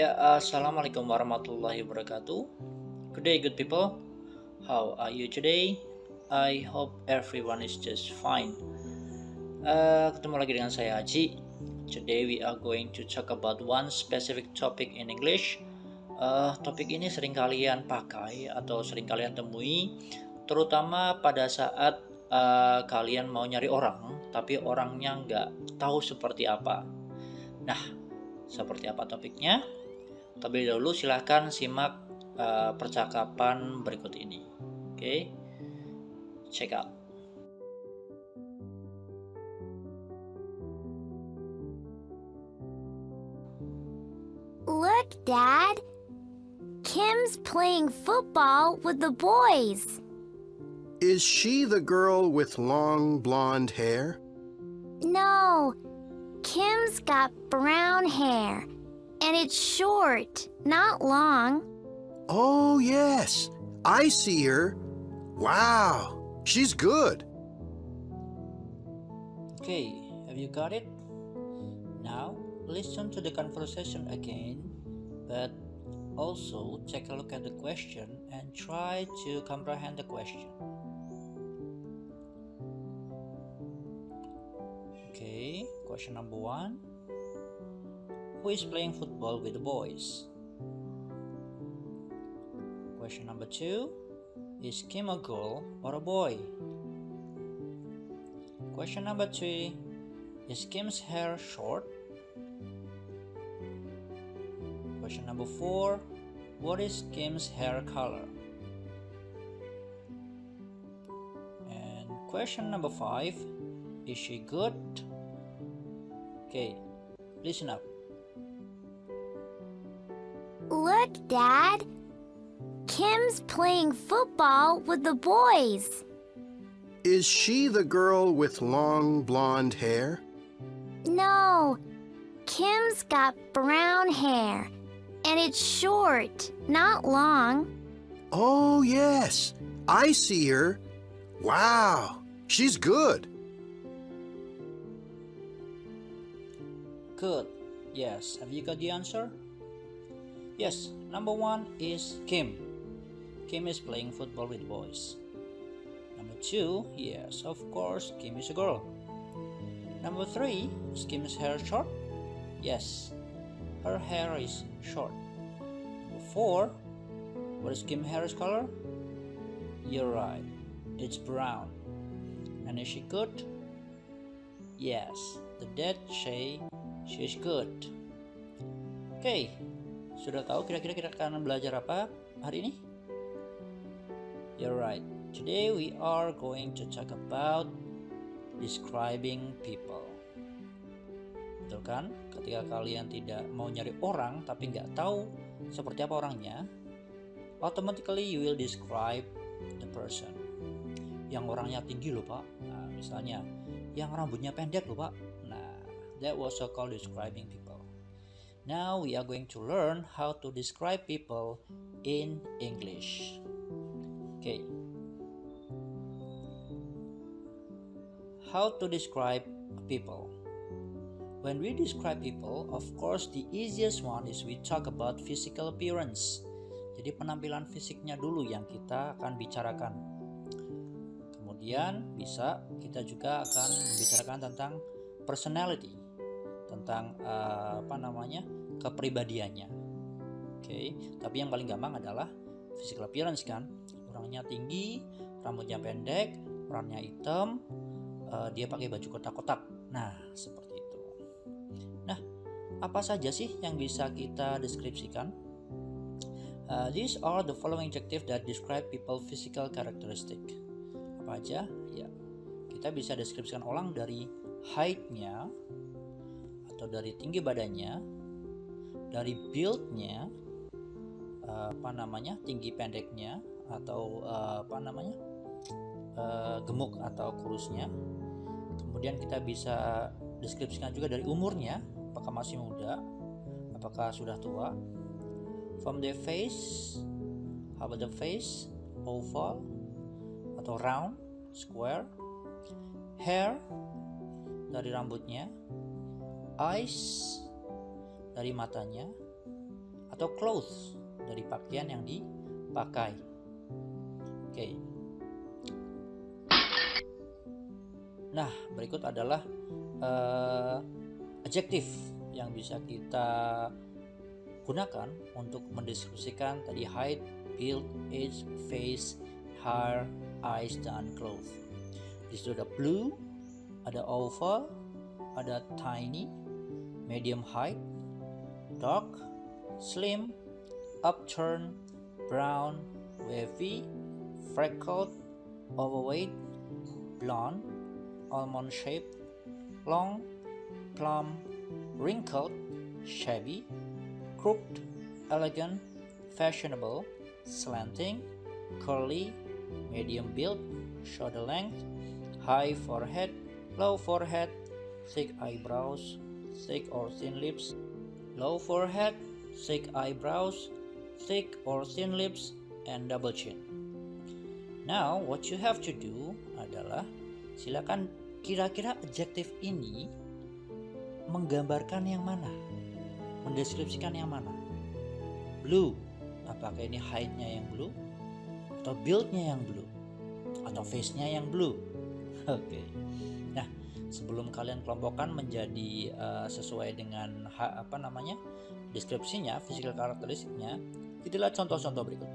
Assalamualaikum warahmatullahi wabarakatuh. Good day, good people. How are you today? I hope everyone is just fine. Ketemu lagi dengan saya Haji. Today we are going to talk about one specific topic in English. Topik ini sering kalian pakai atau sering kalian temui, terutama pada saat kalian mau nyari orang, tapi orangnya nggak tahu seperti apa. Nah, seperti apa topiknya? Terlebih dahulu silahkan simak percakapan berikut ini. Oke, check out. Look, Dad. Kim's playing football with the boys. Is she the girl with long blonde hair? No, Kim's got brown hair, and it's short, not long. Oh, yes. I see her. Wow, she's good. Okay, have you got it? Now listen to the conversation again, but also take a look at the question and try to comprehend the question. Okay, question number 1. Who is playing football with the boys? Question number 2. Is Kim a girl or a boy? Question number 3. Is Kim's hair short? Question number 4. What is Kim's hair color? And question number 5. Is she good? Okay, listen up. Look, Dad. Kim's playing football with the boys. Is she the girl with long blonde hair? No, Kim's got brown hair, and it's short, not long. Oh, yes. I see her. Wow, she's good. Good. Yes. Have you got the answer? Yes. Number 1 is Kim. Kim is playing football with boys. Number 2, yes, of course, Kim is a girl. Number 3, is Kim's hair short? Yes, her hair is short. Number 4, what is Kim's hair color? You're right, it's brown. And is she good? Yes, the dad say she's good. Oke, sudah tahu kira-kira kita akan belajar apa hari ini? You're right. Today we are going to talk about describing people. Betul kan? Ketika kalian tidak mau nyari orang tapi nggak tahu seperti apa orangnya, automatically you will describe the person. Yang orangnya tinggi loh Pak. Nah, misalnya yang rambutnya pendek loh Pak. Nah, that was so called describing people. Now we are going to learn how to describe people in English. Okay. How to describe people. When we describe people, of course the easiest one is we talk about physical appearance. Jadi penampilan fisiknya dulu yang kita akan bicarakan. Kemudian bisa kita juga akan membicarakan tentang personality, tentang kepribadiannya. Oke, tapi yang paling gampang adalah physical appearance kan. Orangnya tinggi, rambutnya pendek, warnanya hitam, dia pakai baju kotak-kotak. Nah, seperti itu. Nah, apa saja sih yang bisa kita deskripsikan? These are the following adjectives that describe people physical characteristic. Apa aja? Ya, kita bisa deskripsikan orang dari height-nya atau dari tinggi badannya, dari build-nya, tinggi pendeknya atau gemuk atau kurusnya. Kemudian kita bisa deskripsikan juga dari umurnya, apakah masih muda, apakah sudah tua. From the face, how about the face, oval atau round, square. Hair, dari rambutnya. Eyes, dari matanya. atau clothes, dari pakaian yang dipakai. Oke. Nah, berikut adalah adjektif yang bisa kita gunakan untuk mendeskripsikan tadi height, build, age, face, hair, eyes, dan clothes. Di situ ada blue, ada oval, ada tiny, medium height, dark, slim, upturned, brown, wavy, freckled, overweight, blonde, almond shaped, long, plump, wrinkled, shabby, crooked, elegant, fashionable, slanting, curly, medium build, shoulder length, high forehead, low forehead, thick eyebrows, thick or thin lips, low forehead, thick eyebrows, thick or thin lips, and double chin. Now, what you have to do adalah silakan kira-kira adjektif ini menggambarkan yang mana, mendeskripsikan yang mana. Blue, apakah ini height-nya yang blue, atau build-nya yang blue, atau face-nya yang blue? Oke. Nah, sebelum kalian kelompokkan menjadi sesuai dengan deskripsinya, physical karakteristiknya, itulah contoh-contoh berikut.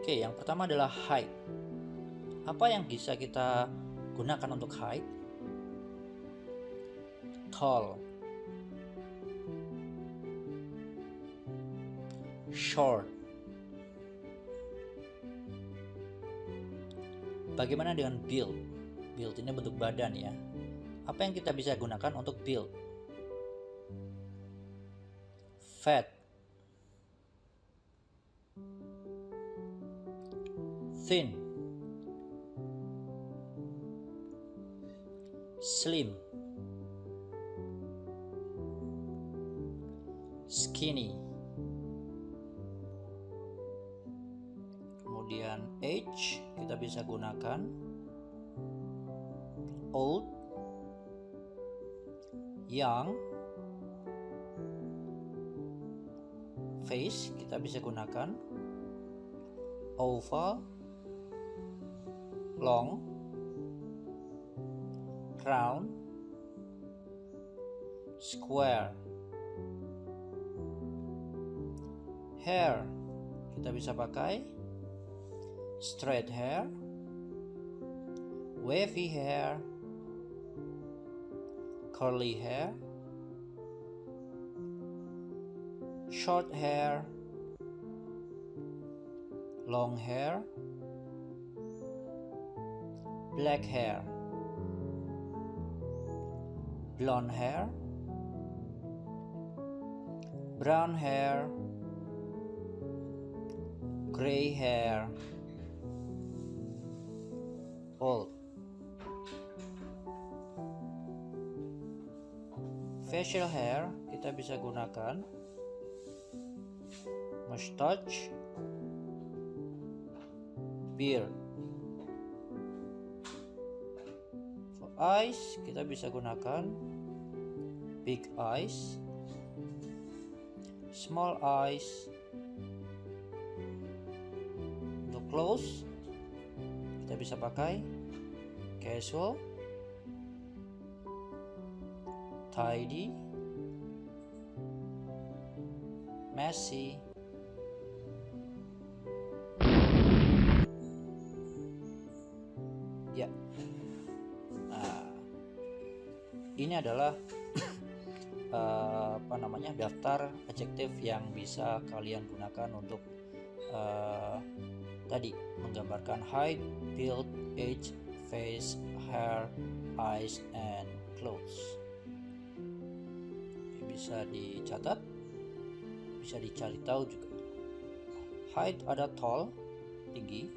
Oke, yang pertama adalah height. Apa yang bisa kita gunakan untuk height? Tall, short. Bagaimana dengan build? Build ini bentuk badan ya. Apa yang kita bisa gunakan untuk build? Fat, thin, slim, skinny. Kemudian age kita bisa gunakan old, young. Face kita bisa gunakan oval, long, round, square. Hair kita bisa pakai straight hair, wavy hair, curly hair, short hair, long hair, black hair, blonde hair, brown hair, gray hair, old. Facial hair kita bisa gunakan mustache, beard. For eyes kita bisa gunakan big eyes, small eyes. Untuk clothes kita bisa pakai casual, tidy, messy, ya. Nah, ini adalah daftar adjektif yang bisa kalian gunakan untuk tadi menggambarkan height, build, age, face, hair, eyes, and clothes. Bisa dicatat, bisa dicari tahu juga. Height ada tall, tinggi.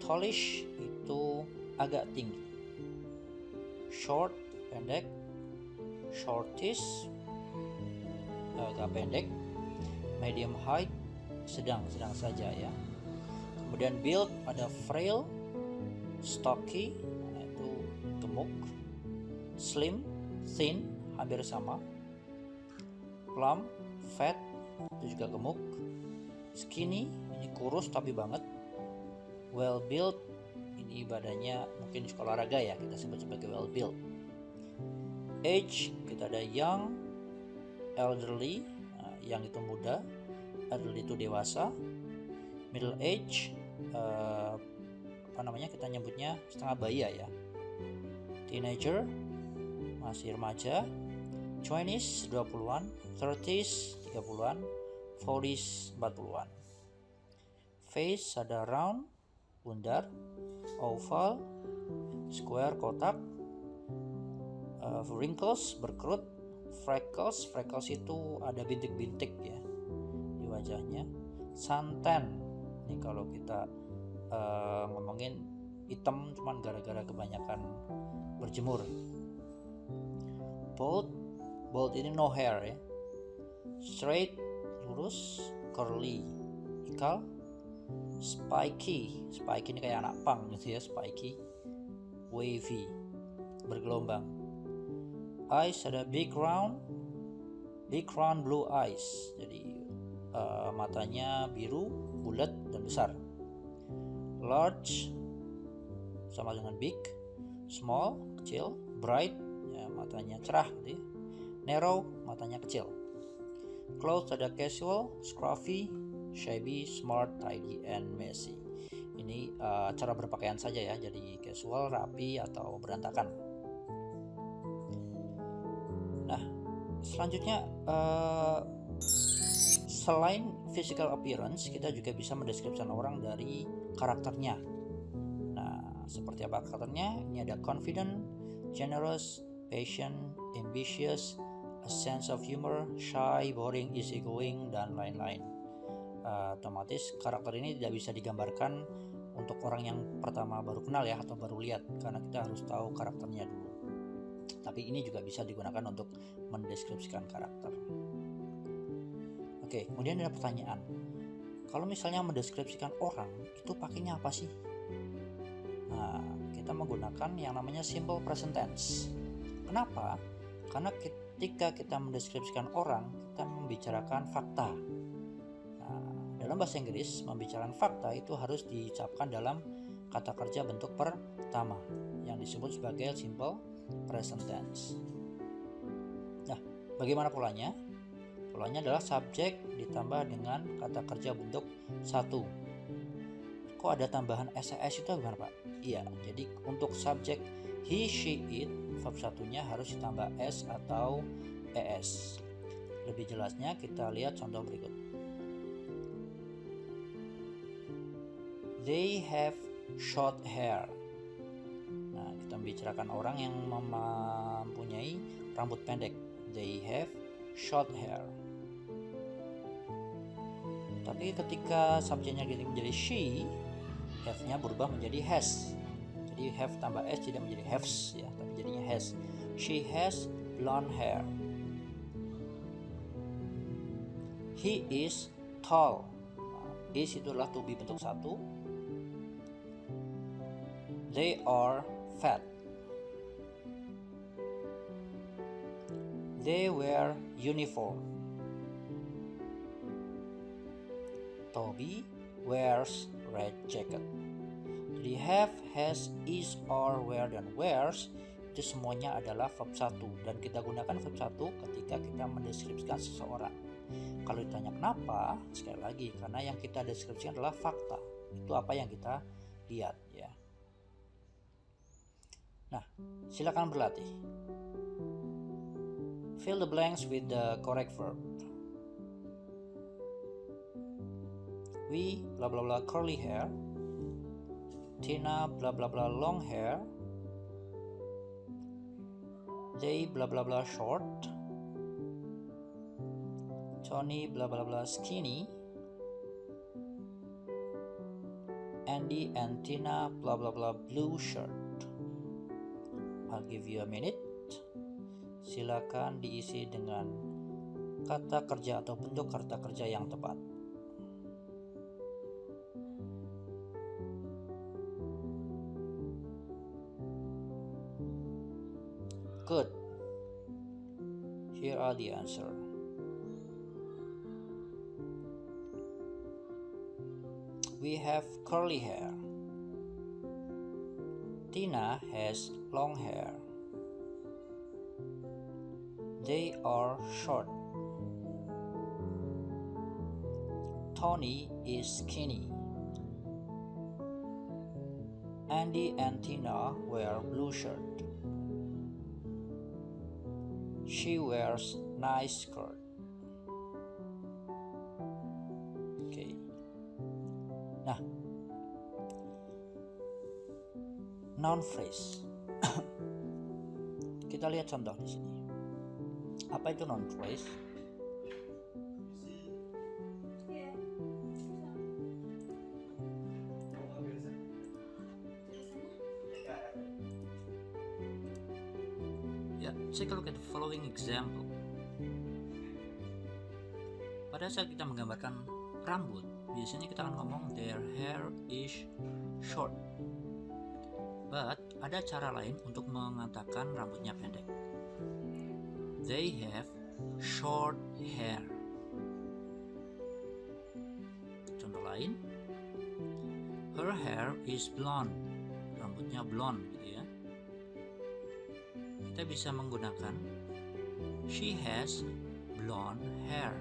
Tallish itu agak tinggi. Short, pendek. Shortish, agak pendek. Medium height, sedang saja ya. Kemudian build ada frail, stocky, itu gemuk. Slim, thin, hampir sama. Plump, fat, itu juga gemuk. Skinny, ini kurus tapi banget. Well built, ini badannya mungkin sekolah olahraga ya, kita sebut sebagai well built. Age, kita ada young, elderly, yang itu muda, elderly itu dewasa. Middle age, kita nyebutnya setengah baya ya. Teenager, masih remaja. 20s, 20-an. 30s, 30-an. 40s, 40-an. Face ada round, bundar. Oval, square, kotak. Wrinkles, berkerut. Freckles itu ada bintik-bintik ya di wajahnya. Suntan, ini kalau kita ngomongin hitam cuman gara-gara kebanyakan berjemur. Bald ini no hair ya. Straight, lurus. Curly, ikal. Spiky ini kayak anak punk gitu ya, spiky. Wavy, bergelombang. Eyes ada big round blue eyes, jadi matanya biru, bulat dan besar. Large sama dengan big. Small, kecil. Bright, ya, matanya cerah gitu ya. Narrow, matanya kecil. Clothes ada casual, scruffy, shabby, smart, tidy, and messy. Ini cara berpakaian saja ya, jadi casual, rapi, atau berantakan. Nah, selanjutnya selain physical appearance, kita juga bisa mendeskripsikan orang dari karakternya. Nah, seperti apa karakternya? Ini ada confident, generous, patient, ambitious, a sense of humor, shy, boring, easygoing, dan lain-lain. Otomatis karakter ini tidak bisa digambarkan untuk orang yang pertama baru kenal ya, atau baru lihat, karena kita harus tahu karakternya dulu. Tapi ini juga bisa digunakan untuk mendeskripsikan karakter. Oke, kemudian ada pertanyaan. Kalau misalnya mendeskripsikan orang, itu pakainya apa sih? Nah, kita menggunakan yang namanya simple present tense. Kenapa? Karena ketika kita mendeskripsikan orang, kita membicarakan fakta. Nah, dalam bahasa Inggris, membicarakan fakta itu harus diucapkan dalam kata kerja bentuk pertama, yang disebut sebagai simple present tense. Nah, bagaimana polanya? Polanya adalah subjek ditambah dengan kata kerja bentuk satu. Kok ada tambahan SES itu gimana Pak? Iya, jadi untuk subjek he, she, it, verb satunya harus ditambah S atau ES. Lebih jelasnya kita lihat contoh berikut. They have short hair. Nah, kita membicarakan orang yang mempunyai rambut pendek. They have short hair. Tapi ketika subjeknya menjadi she, have-nya berubah menjadi has. Jadi have tambah s tidak menjadi haves ya, tapi jadinya has. She has blonde hair. He is tall. Is itu adalah to be bentuk satu. They are fat. They wear uniform. Toby wears red jacket. Jadi have, has, is, are, wear, dan wears itu semuanya adalah verb 1, dan kita gunakan verb 1 ketika kita mendeskripsikan seseorang. Kalau ditanya kenapa, sekali lagi karena yang kita deskripsikan adalah fakta. Itu apa yang kita lihat ya. Nah, silakan berlatih. Fill the blanks with the correct verb. We blah blah blah curly hair. Tina blah blah blah long hair. They blah blah blah short. Tony blah blah blah skinny. Andy and Tina blah blah blah blue shirt. I'll give you a minute. Silakan diisi dengan kata kerja atau bentuk kata kerja yang tepat. Good. Here are the answer. we have curly hair. Tina has long hair. They are short. Tony is skinny. Andy and Tina wear blue shirt. She wears nice skirt. Oke. Nah, noun phrase. Kita lihat contoh di sini. Apa itu noun phrase? Take a look at the following example. Pada saat kita menggambarkan rambut, biasanya kita akan ngomong their hair is short. But ada cara lain untuk mengatakan rambutnya pendek. They have short hair. Contoh lain, her hair is blonde. Rambutnya blonde gitu ya. Kita bisa menggunakan she has blonde hair.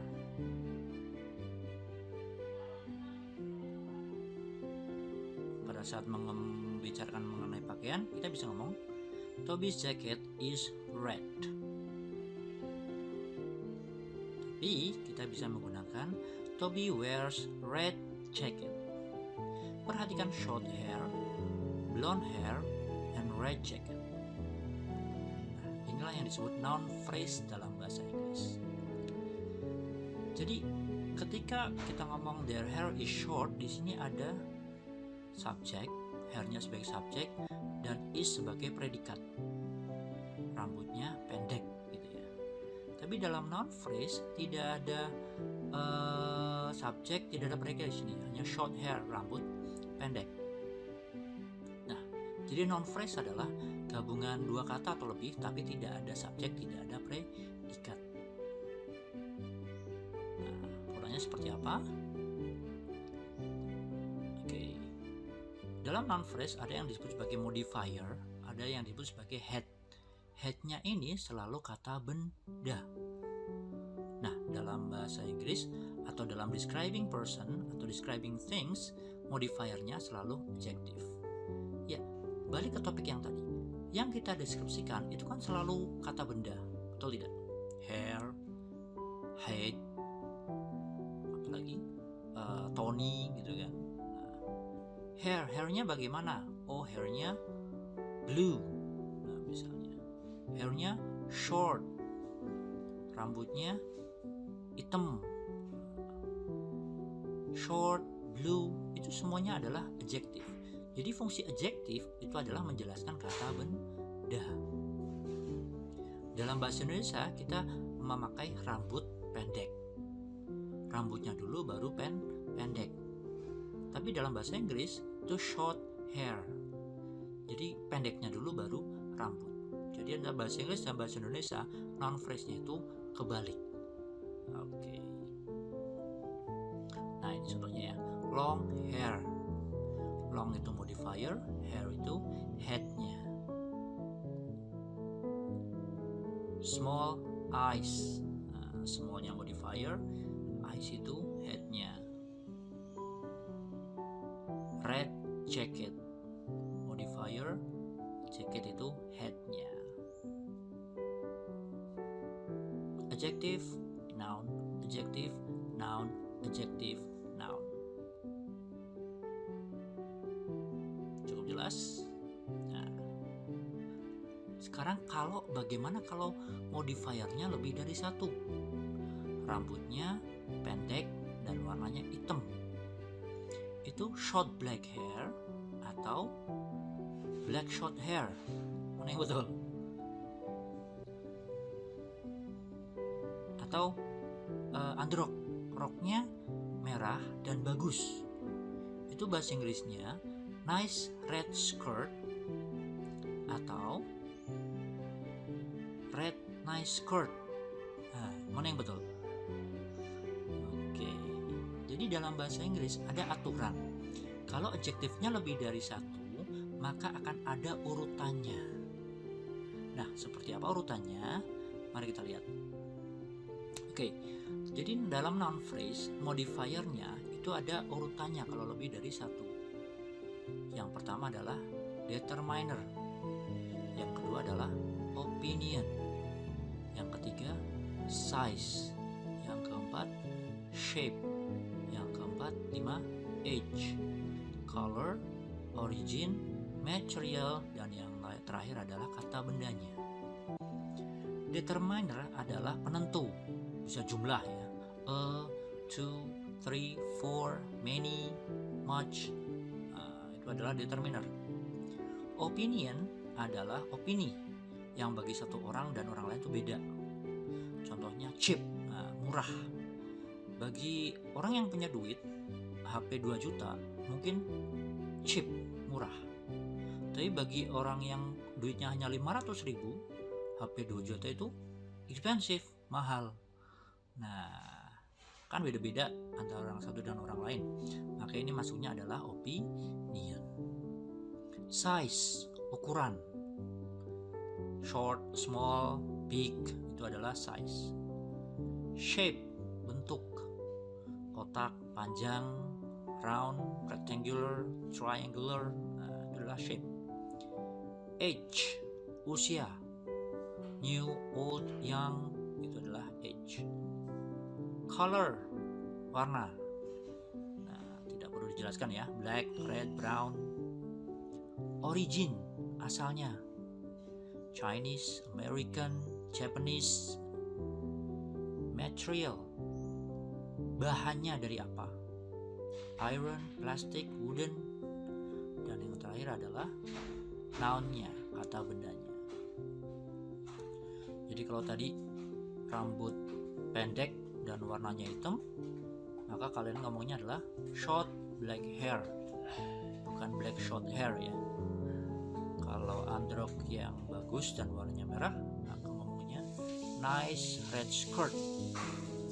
Pada saat membicarakan mengenai pakaian, kita bisa ngomong Toby's jacket is red. Tapi kita bisa menggunakan Toby wears red jacket. Perhatikan short hair, blonde hair, and red jacket. Inilah yang disebut noun phrase dalam bahasa Inggris. Jadi ketika kita ngomong their hair is short, di sini ada subjek, hairnya sebagai subjek dan is sebagai predikat. Rambutnya pendek gitu ya. Tapi dalam noun phrase tidak ada subjek, tidak ada predikat di sini, hanya short hair, rambut pendek. Nah, jadi noun phrase adalah gabungan dua kata atau lebih tapi tidak ada subjek, tidak ada predikat. Nah, polanya seperti apa? Oke. Dalam noun phrase ada yang disebut sebagai modifier, ada yang disebut sebagai head. Head-nya ini selalu kata benda. Nah, dalam bahasa Inggris atau dalam describing person atau describing things, modifiernya selalu adjective. Ya, balik ke topik yang tadi. Yang kita deskripsikan itu kan selalu kata benda, betul tidak? Hair, head, apalagi Tony gitu kan. Hairnya bagaimana? Oh, hairnya blue. Nah, misalnya, hairnya short, rambutnya hitam. Short, blue, itu semuanya adalah adjective. Jadi fungsi adjektif itu adalah menjelaskan kata benda. Dalam bahasa Indonesia kita memakai rambut pendek. Rambutnya dulu baru pendek. Tapi dalam bahasa Inggris itu short hair. Jadi pendeknya dulu baru rambut. Jadi dalam bahasa Inggris dan bahasa Indonesia noun phrase-nya itu kebalik. Oke. Nah, ini contohnya ya. Long hair. Long itu modifier, hair itu head-nya. Small eyes. Nah, small-nya modifier, eyes itu head-nya. Red jacket. Modifier, jacket itu head-nya. Adjective, noun, adjective, noun, adjective, noun. Jelas. Nah, sekarang bagaimana kalau modifiernya lebih dari satu? Rambutnya pendek dan warnanya hitam. Itu short black hair atau black short hair? Mana yang betul? Atau androk, roknya merah dan bagus. Itu bahasa Inggrisnya nice red skirt atau red nice skirt. Nah, mana yang betul? Oke. Jadi dalam bahasa Inggris ada aturan. Kalau adjektifnya lebih dari satu, maka akan ada urutannya. Nah, seperti apa urutannya? Mari kita lihat. Oke, jadi dalam noun phrase, modifiernya itu ada urutannya kalau lebih dari satu. Yang pertama adalah determiner. Yang kedua adalah opinion. Yang ketiga, size. Yang keempat, shape. Yang keempat, 5, age, color, origin, material, dan yang terakhir adalah kata bendanya. Determiner adalah penentu, bisa jumlah ya, a, 2, 3, 4, many, much, itu adalah determiner. Opinion adalah opini yang bagi satu orang dan orang lain itu beda. Contohnya cheap, murah. Bagi orang yang punya duit, HP 2 juta mungkin cheap, murah. Tapi bagi orang yang duitnya hanya 500 ribu, HP 2 juta itu expensive, mahal. Nah, kan beda-beda antara orang satu dan orang lain. Maka ini masuknya adalah opinion. Size, ukuran. Short, small, big, itu adalah size. Shape, bentuk. Kotak, panjang, round, rectangular, triangular, itu adalah shape. Age, usia. New, old, young, itu adalah age. Color, warna. Nah, tidak perlu dijelaskan ya, black, red, brown. Origin, asalnya. Chinese, American, Japanese. Material, bahannya dari apa? Iron, plastic, wooden. Dan yang terakhir adalah noun-nya, kata bendanya. Jadi kalau tadi rambut pendek dan warnanya hitam, maka kalian ngomongnya adalah short black hair, bukan black short hair ya. Kalau androk yang bagus dan warnanya merah, maka ngomongnya nice red skirt,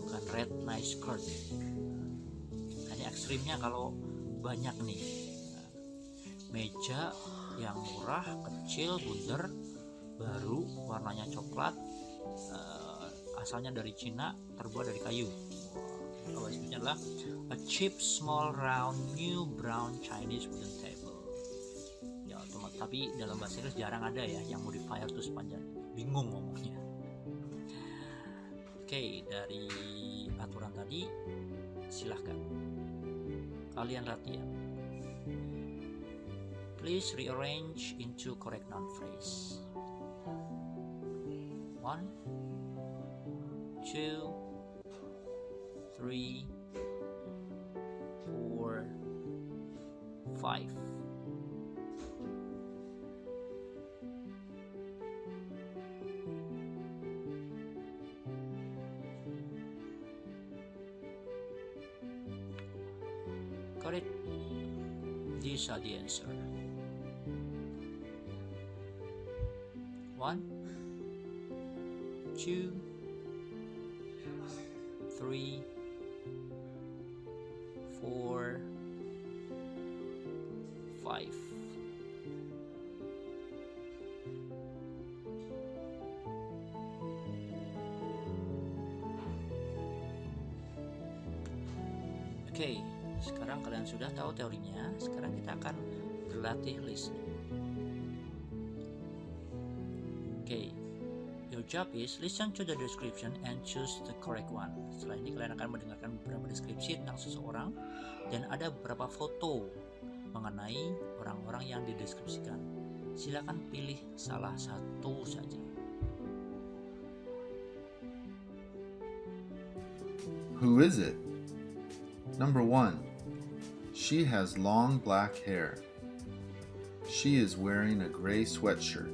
bukan red nice skirt. Nah, ini ekstrimnya kalau banyak nih. Nah, meja yang murah, kecil, bundar, baru, warnanya coklat, asalnya dari Cina, terbuat dari kayu. Kalau istilahnya adalah a cheap, small, round, new, brown Chinese wooden table. Ya, tapi dalam bahasa Inggris jarang ada ya yang modifier tuh sepanjang. Bingung ngomongnya. Oke, dari aturan tadi, silahkan kalian latihan. Please rearrange into correct noun phrase. 1, 2, 3, 4, 5. Got it? These are the answer. 1, 2, 3, 4, 5. Oke, sekarang kalian sudah tahu teorinya. Sekarang kita akan berlatih listening. Oke, your job is listen to the description and choose the correct one. Setelah ini kalian akan mendengarkan beberapa deskripsi tentang seseorang dan ada beberapa foto mengenai orang-orang yang dideskripsikan. Silakan pilih salah satu saja. Who is it? Number 1. She has long black hair. She is wearing a gray sweatshirt.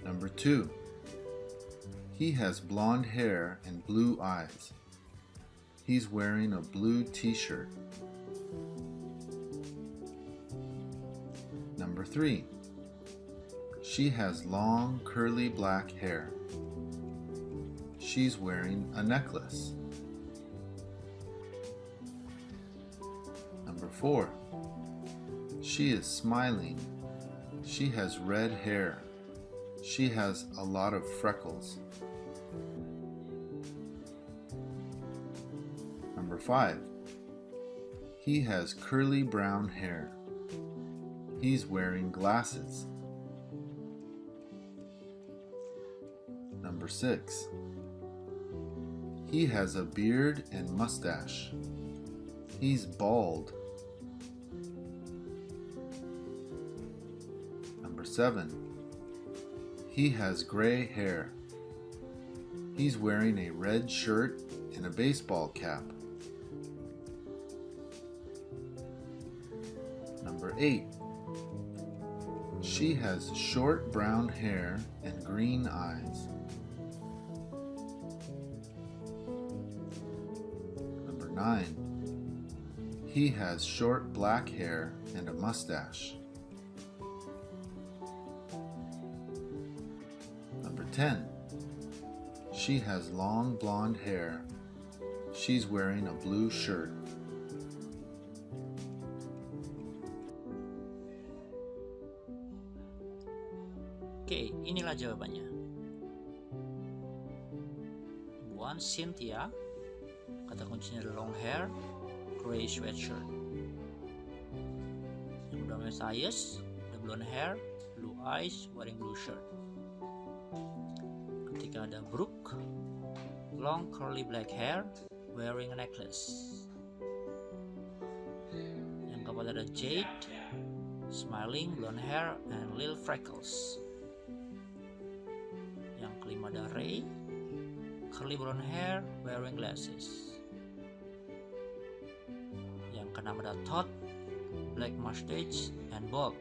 Number 2. He has blonde hair and blue eyes. He's wearing a blue t-shirt. Number 3. She has long curly black hair. She's wearing a necklace. 4. She is smiling. She has red hair. She has a lot of freckles. Number 5. He has curly brown hair. He's wearing glasses. Number 6. He has a beard and mustache. He's bald. Number 7. He has gray hair. He's wearing a red shirt and a baseball cap. Number 8. She has short brown hair and green eyes. Number 9. He has short black hair and a mustache. Number 10. She has long blonde hair. She's wearing a blue shirt. Oke, inilah jawabannya. 1. Cynthia. Kata kuncinya long hair, gray sweatshirt. Yang kedua Matthias, the blonde hair, blue eyes, wearing blue shirt. Ketika ada Brooke, long curly black hair, wearing a necklace. Yang keempat ada Jade, smiling, blonde hair, and little freckles. Yang kelima ada Ray, curly brown hair, wearing glasses. Yang keenam ada Todd, black mustache and bald.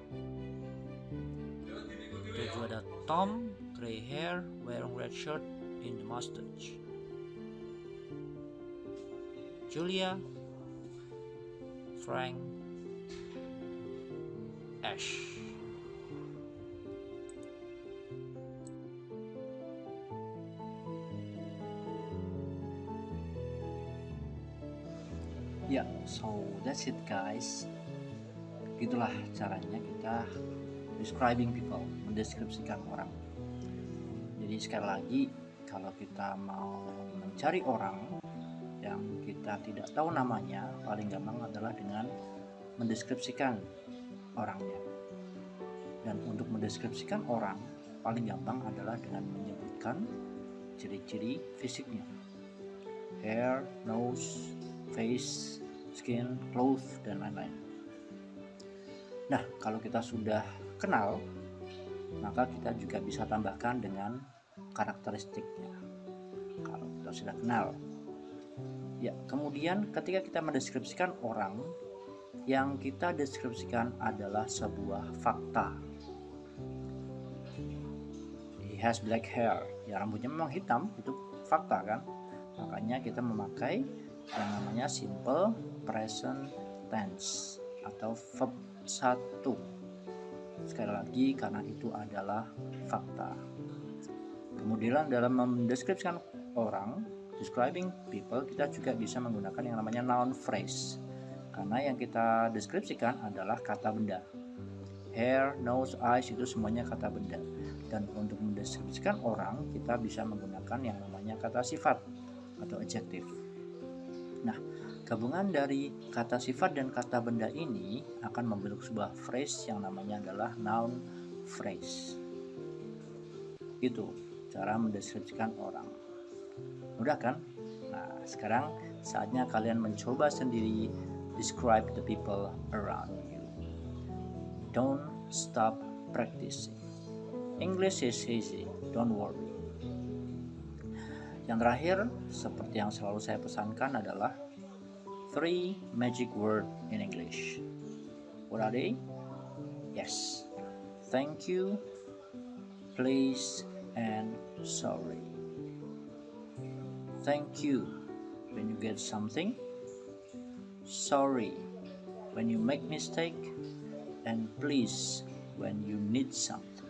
Ketujuh ada Tom, gray hair, wearing red shirt in the mustache. Julia, Frank, Ash. Ya, so that's it guys. Itulah caranya kita describing people, mendeskripsikan orang. Jadi sekali lagi, kalau kita mau mencari orang yang kita tidak tahu namanya, paling gampang adalah dengan mendeskripsikan orangnya. Dan untuk mendeskripsikan orang, paling gampang adalah dengan menyebutkan ciri-ciri fisiknya. Hair, nose, face, skin, clothes, dan lain-lain. Nah, kalau kita sudah kenal, maka kita juga bisa tambahkan dengan karakteristiknya. Kalau kita sudah kenal. Ya, kemudian ketika kita mendeskripsikan orang, yang kita deskripsikan adalah sebuah fakta. He has black hair. Ya, rambutnya memang hitam, itu fakta kan? Makanya kita memakai yang namanya simple present tense atau verb 1. Sekali lagi, karena itu adalah fakta. Kemudian dalam mendeskripsikan orang, describing people, kita juga bisa menggunakan yang namanya noun phrase. Karena yang kita deskripsikan adalah kata benda. Hair, nose, eyes itu semuanya kata benda. Dan untuk mendeskripsikan orang, kita bisa menggunakan yang namanya kata sifat atau adjective. Nah, gabungan dari kata sifat dan kata benda ini akan membentuk sebuah phrase yang namanya adalah noun phrase. Itu cara mendeskripsikan orang. Mudah kan? Nah, sekarang saatnya kalian mencoba sendiri describe the people around you. Don't stop practicing. English is easy, don't worry. Yang terakhir, seperti yang selalu saya pesankan adalah 3 magic word in English. What are they? Yes. Thank you, please, and sorry. Thank you when you get something. Sorry when you make mistake. And please when you need something.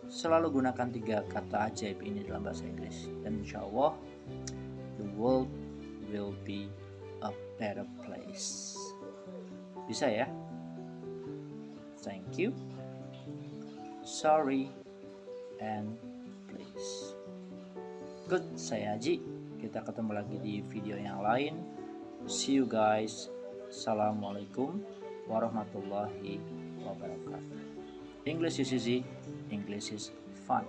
Selalu gunakan 3 kata ajaib ini dalam bahasa Inggris, dan insya Allah the world will be a better place. Bisa ya? Thank you, sorry, and please. Good, saya Haji. Kita ketemu lagi di video yang lain. See you guys. Assalamualaikum warahmatullahi wabarakatuh. English is easy, English is fun.